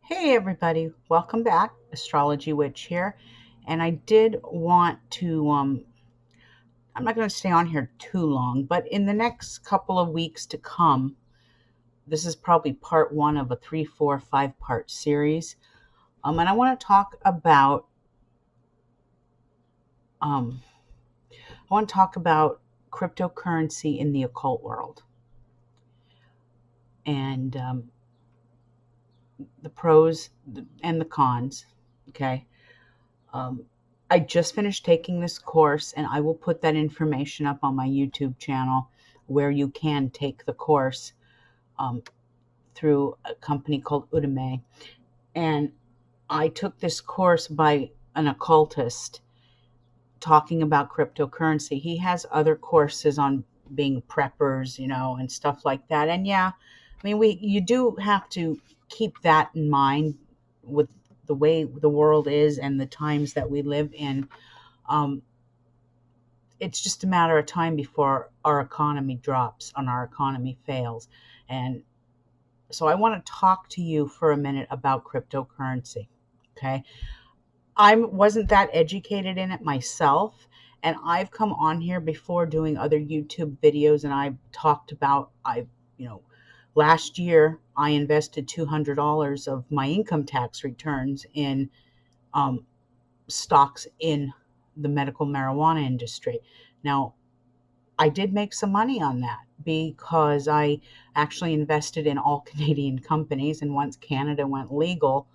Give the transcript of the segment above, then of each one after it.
Hey everybody, welcome back. Astrology Witch here. And I did want to I'm not going to stay on here too long, but in the next couple of weeks to come, this is probably part 1 of a 3, 4, 5-part series. And I want to talk about um cryptocurrency in the occult world and the pros and the cons, okay? Um, I just finished taking this course, and I will put that information up on my YouTube channel where you can take the course um, through a company called Udemy. And I took this course by an occultist talking about cryptocurrency. He has other courses on being preppers, and stuff like that. And yeah, I mean, you do have to keep that in mind with the way the world is and the times that we live in. Um, it's just a matter of time before our economy drops and our economy fails. And so I want to talk to you for a minute about cryptocurrency. Okay. I wasn't that educated in it myself. And I've come on here before doing other YouTube videos, and I've talked about, last year I invested $200 of my income tax returns in um, stocks in the medical marijuana industry. Now, I did make some money on that because I actually invested in all Canadian companies, and once Canada went legal,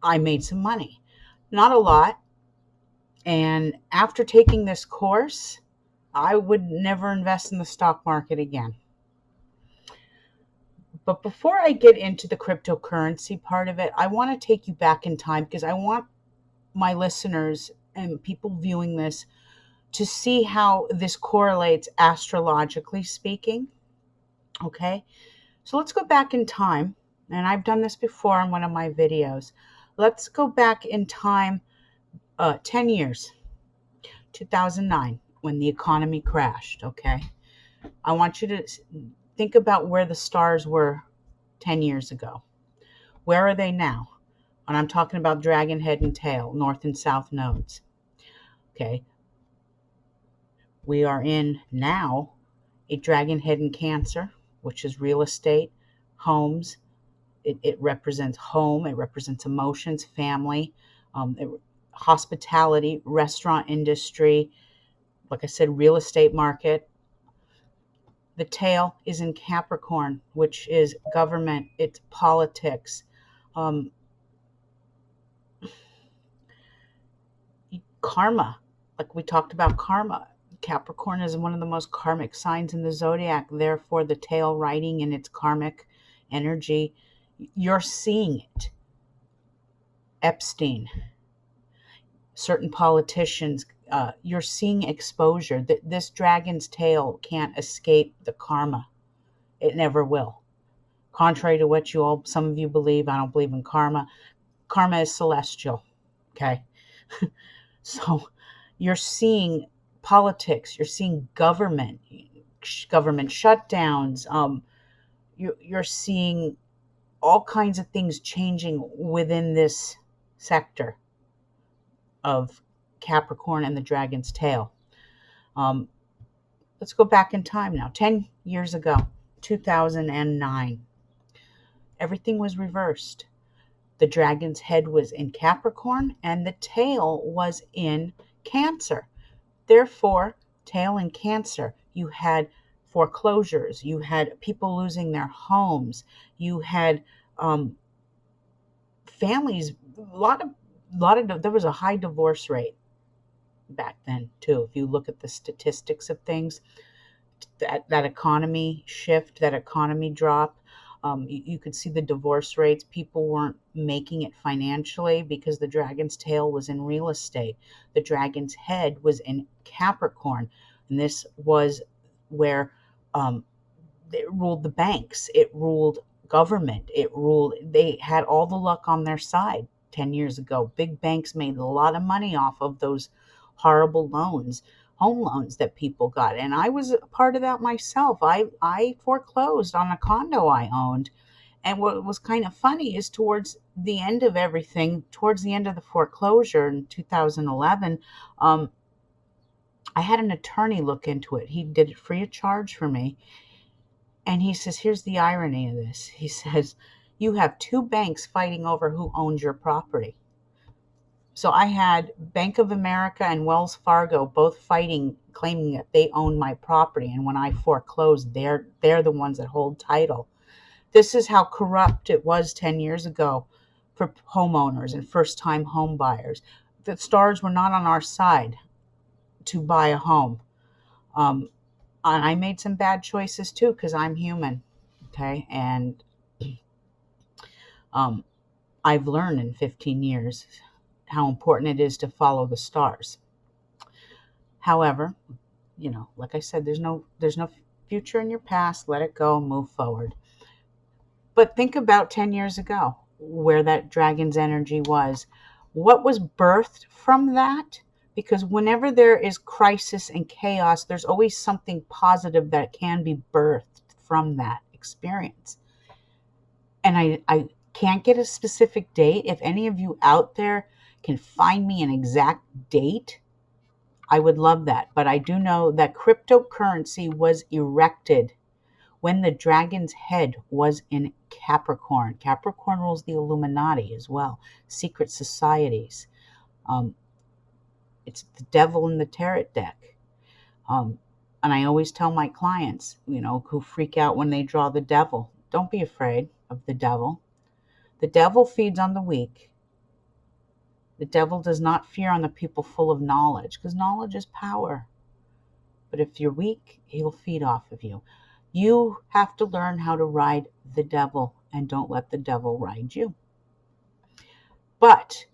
I made some money. Not a lot. And after taking this course, I would never invest in the stock market again. But before I get into the cryptocurrency part of it, I want to take you back in time because I want my listeners and people viewing this to see how this correlates astrologically speaking. Okay, so let's go back in time, and I've done this before in one of my videos. Let's go back in time 10 years, 2009, when the economy crashed. Okay, I want you to think about where the stars were 10 years ago. Where are they now? And I'm talking about dragon head and tail, north and south nodes. Okay, we are in now a dragon head in Cancer, which is real estate, homes. It represents home, it represents emotions, family, hospitality, restaurant industry, like I said, real estate market. The tail is in Capricorn, which is government, it's politics, um, karma. Like we talked about karma. Capricorn is one of the most karmic signs in the zodiac. Therefore, the tail riding in its karmic energy, you're seeing it. Epstein, certain politicians, you're seeing exposure. This dragon's tail can't escape the karma. It never will. Contrary to what some of you believe, I don't believe in karma. Karma is celestial. Okay. So you're seeing politics, you're seeing government shutdowns. You're seeing all kinds of things changing within this sector of Capricorn and the dragon's tail. Let's go back in time now. 10 years ago, 2009, everything was reversed. The dragon's head was in Capricorn and the tail was in Cancer. Therefore, tail in Cancer, you had foreclosures, you had people losing their homes, you had families, there was a high divorce rate back then too. If you look at the statistics of things, that economy shift, that economy drop, you could see the divorce rates. People weren't making it financially because the dragon's tail was in real estate. The dragon's head was in Capricorn. And this was where it ruled the banks. It ruled government. They had all the luck on their side 10 years ago. Big banks made a lot of money off of those horrible loans, home loans that people got. And I was a part of that myself. I foreclosed on a condo I owned, And what was kind of funny is towards the end of everything, towards the end of the foreclosure in 2011, I had an attorney look into it. He did it free of charge for me. And he says, here's the irony of this. He says, you have two banks fighting over who owns your property. So I had Bank of America and Wells Fargo both fighting, claiming that they own my property. And when I foreclosed, they're the ones that hold title. This is how corrupt it was 10 years ago for homeowners and first-time home buyers. The stars were not on our side to buy a home. And I made some bad choices too, because I'm human, okay? And I've learned in 15 years how important it is to follow the stars. However, like I said, there's no future in your past. Let it go, move forward. But think about 10 years ago, where that dragon's energy was. What was birthed from that? Because whenever there is crisis and chaos, there's always something positive that can be birthed from that experience. And I can't get a specific date. If any of you out there can find me an exact date, I would love that. But I do know that cryptocurrency was erected when the dragon's head was in Capricorn. Capricorn rules the Illuminati as well, secret societies. It's the devil in the tarot deck. And I always tell my clients, who freak out when they draw the devil, don't be afraid of the devil. The devil feeds on the weak. The devil does not fear on the people full of knowledge, because knowledge is power. But if you're weak, he'll feed off of you. You have to learn how to ride the devil, and don't let the devil ride you. But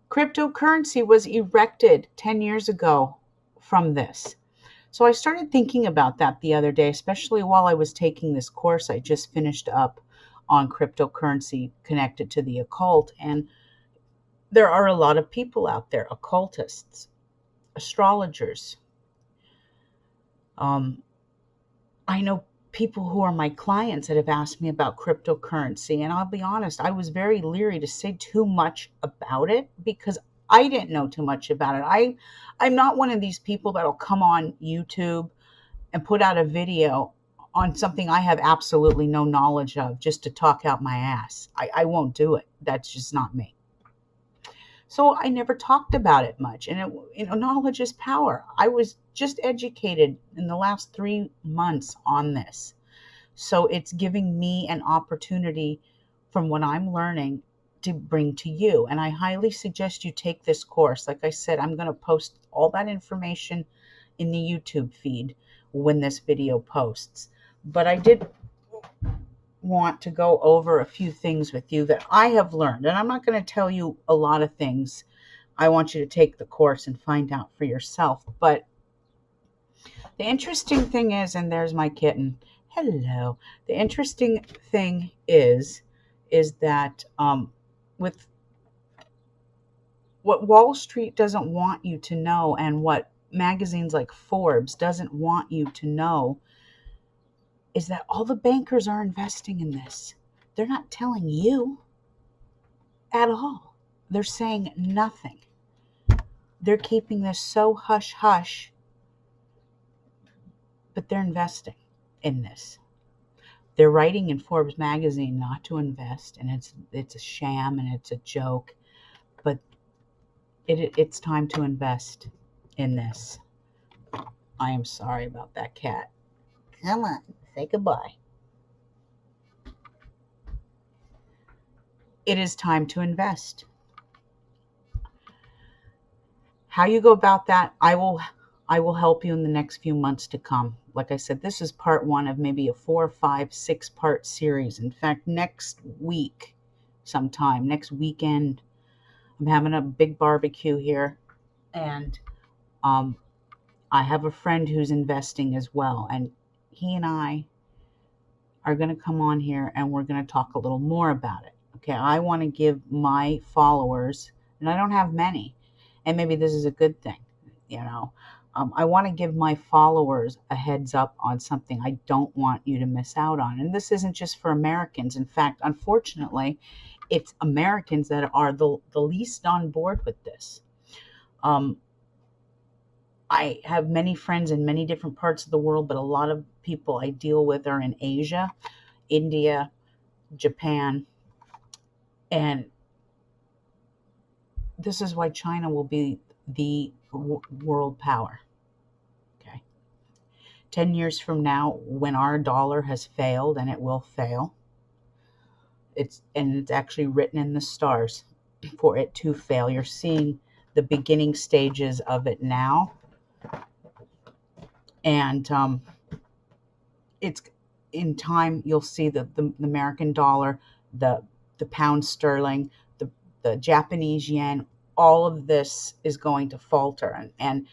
cryptocurrency was erected 10 years ago from this. So I started thinking about that the other day, especially while I was taking this course I just finished up on cryptocurrency connected to the occult. And there are a lot of people out there, occultists, astrologers. I know people who are my clients that have asked me about cryptocurrency, and I'll be honest, I was very leery to say too much about it because I didn't know too much about it. I'm not one of these people that'll come on YouTube and put out a video on something I have absolutely no knowledge of just to talk out my ass. I won't do it. That's just not me. So I never talked about it much. And knowledge is power. I was just educated in the last 3 months on this. So it's giving me an opportunity from what I'm learning to bring to you. And I highly suggest you take this course. Like I said, I'm going to post all that information in the YouTube feed when this video posts. But I did want to go over a few things with you that I have learned. And I'm not going to tell you a lot of things. I want you to take the course and find out for yourself. But the interesting thing is, and there's my kitten. Hello. The interesting thing is that with what Wall Street doesn't want you to know, and what magazines like Forbes doesn't want you to know, is that all the bankers are investing in this. They're not telling you at all. They're saying nothing. They're keeping this so hush-hush, but they're investing in this. They're writing in Forbes magazine not to invest, and it's a sham and it's a joke, but it's time to invest in this. I am sorry about that cat. Come on, say goodbye. It is time to invest. How you go about that, I will help you in the next few months to come. Like I said, this is part 1 of maybe a 4, 5, 6-part series. In fact, next week, sometime, next weekend, I'm having a big barbecue here. And I have a friend who's investing as well. And he and I are going to come on here and we're going to talk a little more about it. Okay, I want to give my followers, and I don't have many, and maybe this is a good thing, I want to give my followers a heads up on something I don't want you to miss out on. And this isn't just for Americans. In fact, unfortunately, it's Americans that are the least on board with this. I have many friends in many different parts of the world, but a lot of people I deal with are in Asia, India, Japan, and this is why China will be the world power. Okay. 10 years from now, when our dollar has failed, and it will fail, it's actually written in the stars for it to fail. You're seeing the beginning stages of it now. And it's in time, you'll see the American dollar, the pound sterling, the Japanese yen, all of this is going to falter. And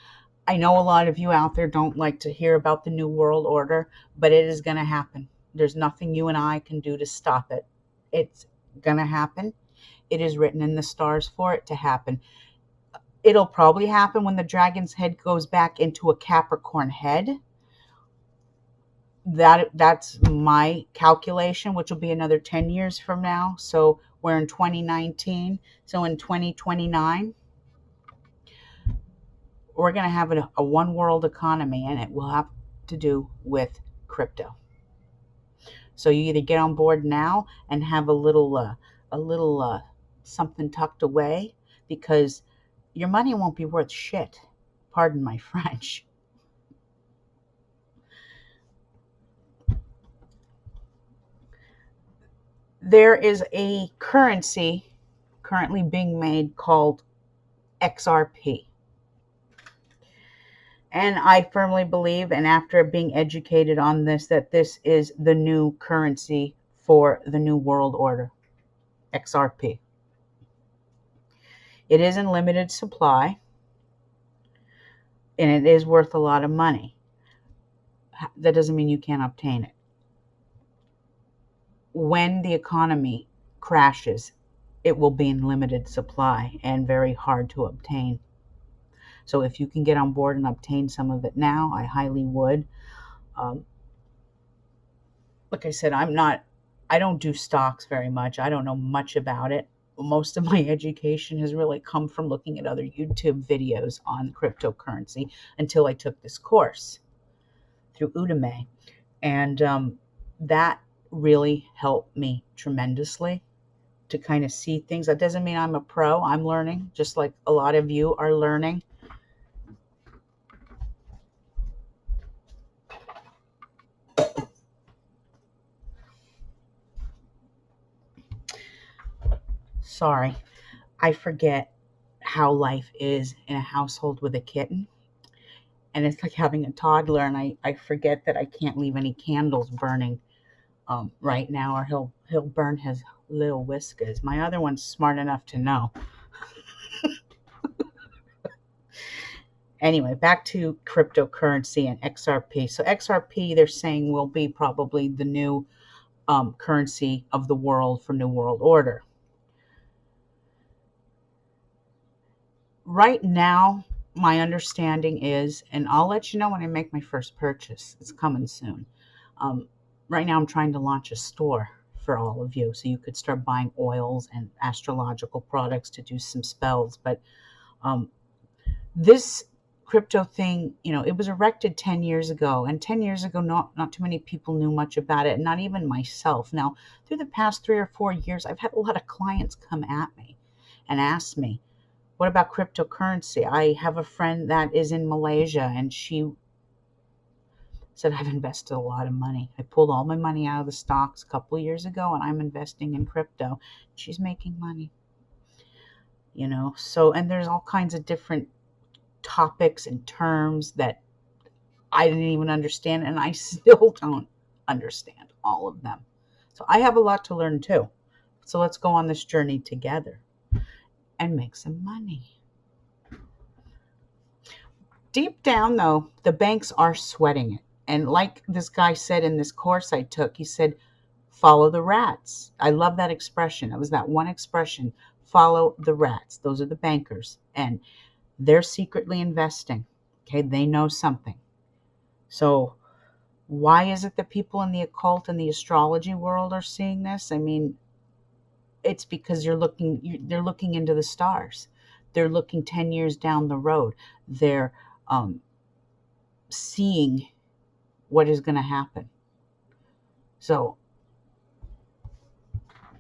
I know a lot of you out there don't like to hear about the New World Order, but it is going to happen. There's nothing you and I can do to stop it. It's going to happen. It is written in the stars for it to happen. It'll probably happen when the dragon's head goes back into a Capricorn head. That's my calculation, which will be another 10 years from now. So we're in 2019. So in 2029, we're going to have a one world economy, and it will have to do with crypto. So you either get on board now and have a little something tucked away, because your money won't be worth shit. Pardon my French. There is a currency currently being made called XRP. And I firmly believe, and after being educated on this, that this is the new currency for the New World Order, XRP. It is in limited supply, and it is worth a lot of money. That doesn't mean you can't obtain it. When the economy crashes, it will be in limited supply and very hard to obtain. So if you can get on board and obtain some of it now, I highly would. Like I said, I don't do stocks very much. I don't know much about it. Most of my education has really come from looking at other YouTube videos on cryptocurrency until I took this course through Udemy. And that really helped me tremendously to kind of see things. That doesn't mean I'm a pro. I'm learning, just like a lot of you are learning. Sorry, I forget how life is in a household with a kitten. And it's like having a toddler, and I forget that I can't leave any candles burning right now, or he'll burn his little whiskers. My other one's smart enough to know. Anyway, back to cryptocurrency and XRP. So XRP, they're saying, will be probably the new currency of the world for New World Order. Right now, my understanding is, and I'll let you know when I make my first purchase. It's coming soon. Right now, I'm trying to launch a store for all of you, so you could start buying oils and astrological products to do some spells. But this crypto thing, it was erected 10 years ago, and 10 years ago, not too many people knew much about it, not even myself. Now, through the past 3 or 4 years, I've had a lot of clients come at me and ask me, what about cryptocurrency? I have a friend that is in Malaysia, and she said, I've invested a lot of money. I pulled all my money out of the stocks a couple of years ago, and I'm investing in crypto. She's making money. So, and there's all kinds of different topics and terms that I didn't even understand, and I still don't understand all of them. So I have a lot to learn too. So let's go on this journey together and make some money. Deep down, though, the banks are sweating it. And like this guy said in this course I took, he said, follow the rats. I love that expression. It was that one expression, follow the rats. Those are the bankers. And they're secretly investing. Okay, they know something. So why is it that people in the occult and the astrology world are seeing this? I mean, it's because they're looking into the stars. They're looking 10 years down the road. They're seeing what is going to happen. So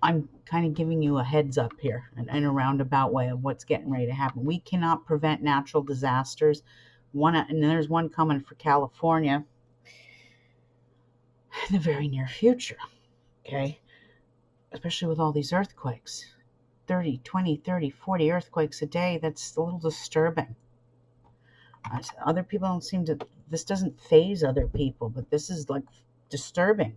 I'm kind of giving you a heads up here in a roundabout way of what's getting ready to happen. We cannot prevent natural disasters. And there's one coming for California in the very near future. Okay, especially with all these earthquakes. 30, 20, 30, 40 earthquakes a day. That's a little disturbing. Other people don't seem to, this doesn't faze other people, but this is like disturbing.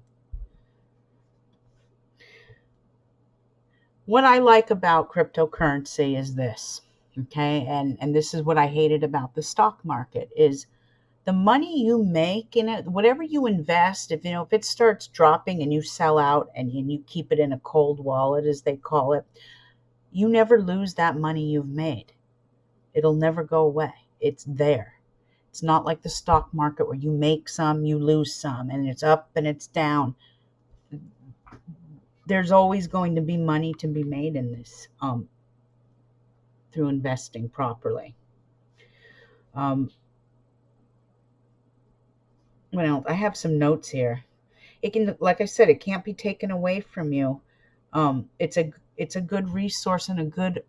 What I like about cryptocurrency is this, okay? And this is what I hated about the stock market is the money you make in it, whatever you invest, if it starts dropping and you sell out and you keep it in a cold wallet, as they call it, you never lose that money you've made. It'll never go away. It's there. It's not like the stock market where you make some, you lose some, and it's up and it's down. There's always going to be money to be made in this through investing properly. Well, I have some notes here. It can, like I said, it can't be taken away from you. It's a good resource and a good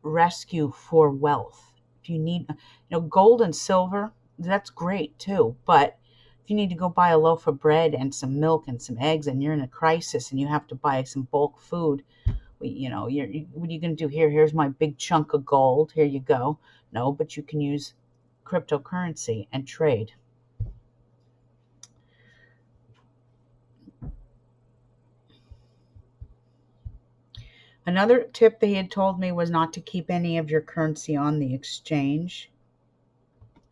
rescue for wealth. If you need, gold and silver, that's great too. But if you need to go buy a loaf of bread and some milk and some eggs, and you're in a crisis and you have to buy some bulk food, what are you going to do? Here's my big chunk of gold. Here you go. No, but you can use cryptocurrency and trade. Another tip they had told me was not to keep any of your currency on the exchange.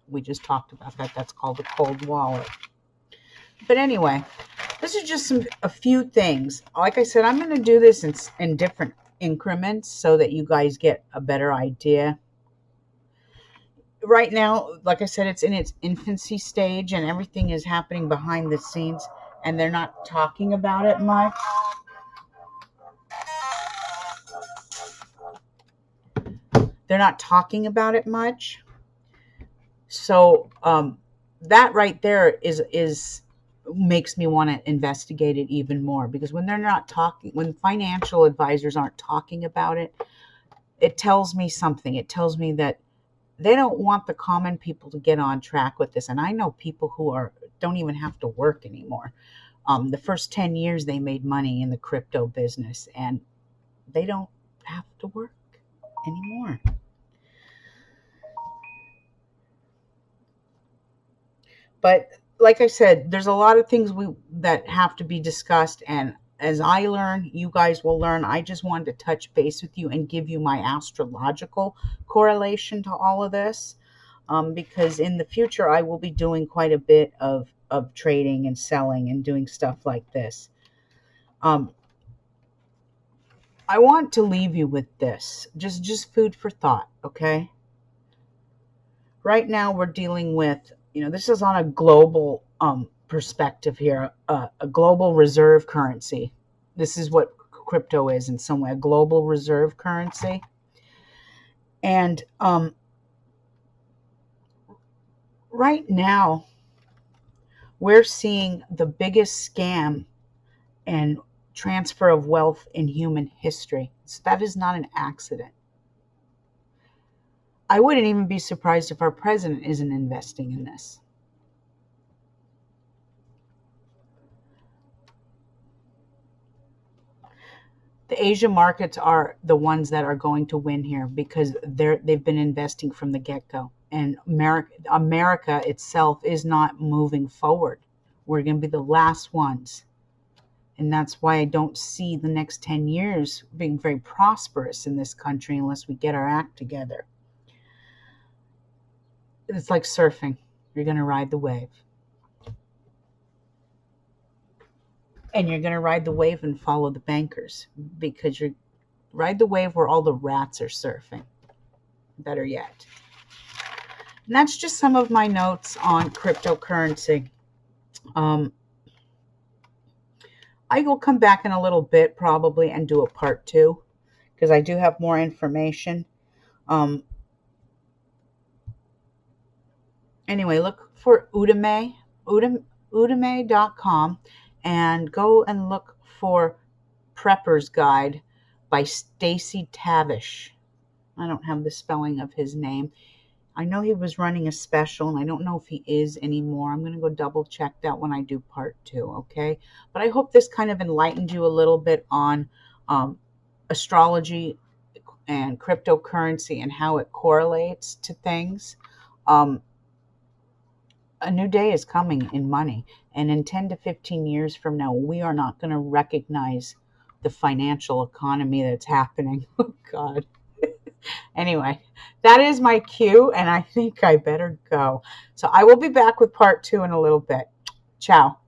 We just talked about that. That's called a cold wallet. But anyway, this is just a few things. Like I said, I'm going to do this in different increments so that you guys get a better idea. Right now, like I said, it's in its infancy stage and everything is happening behind the scenes and they're not talking about it much. They're not talking about it much. So that right there is makes me want to investigate it even more, because when they're not talking, when financial advisors aren't talking about it, it tells me something. It tells me that they don't want the common people to get on track with this. And I know people who don't even have to work anymore. The first 10 years they made money in the crypto business and they don't have to work anymore. But like I said, there's a lot of things that have to be discussed. And as I learn, you guys will learn. I just wanted to touch base with you and give you my astrological correlation to all of this. Because in the future, I will be doing quite a bit of trading and selling and doing stuff like this. I want to leave you with this, just food for thought, okay? Right now, we're dealing with, this is on a global perspective here, a global reserve currency. This is what crypto is in some way, a global reserve currency. And right now, we're seeing the biggest scam and transfer of wealth in human history. So that is not an accident. I wouldn't even be surprised if our president isn't investing in this. The Asia markets are the ones that are going to win here because they've been investing from the get-go. And America itself is not moving forward. We're going to be the last ones. And that's why I don't see the next 10 years being very prosperous in this country unless we get our act together. It's like surfing. You're going to ride the wave. And you're going to ride the wave and follow the bankers, because you ride the wave where all the rats are surfing. Better yet. And that's just some of my notes on cryptocurrency. Um, I will come back in a little bit probably and do a part 2 because I do have more information. Um, anyway, look for udemy.com, and go and look for Prepper's Guide by Stacy Tavish. I don't have the spelling of his name. I know he was running a special, and I don't know if he is anymore. I'm going to go double check that when I do part 2, okay? But I hope this kind of enlightened you a little bit on astrology and cryptocurrency and how it correlates to things. Um, a new day is coming in money, and in 10 to 15 years from now, we are not going to recognize the financial economy that's happening. Oh, God. Anyway, that is my cue, and I think I better go. So I will be back with part 2 in a little bit. Ciao.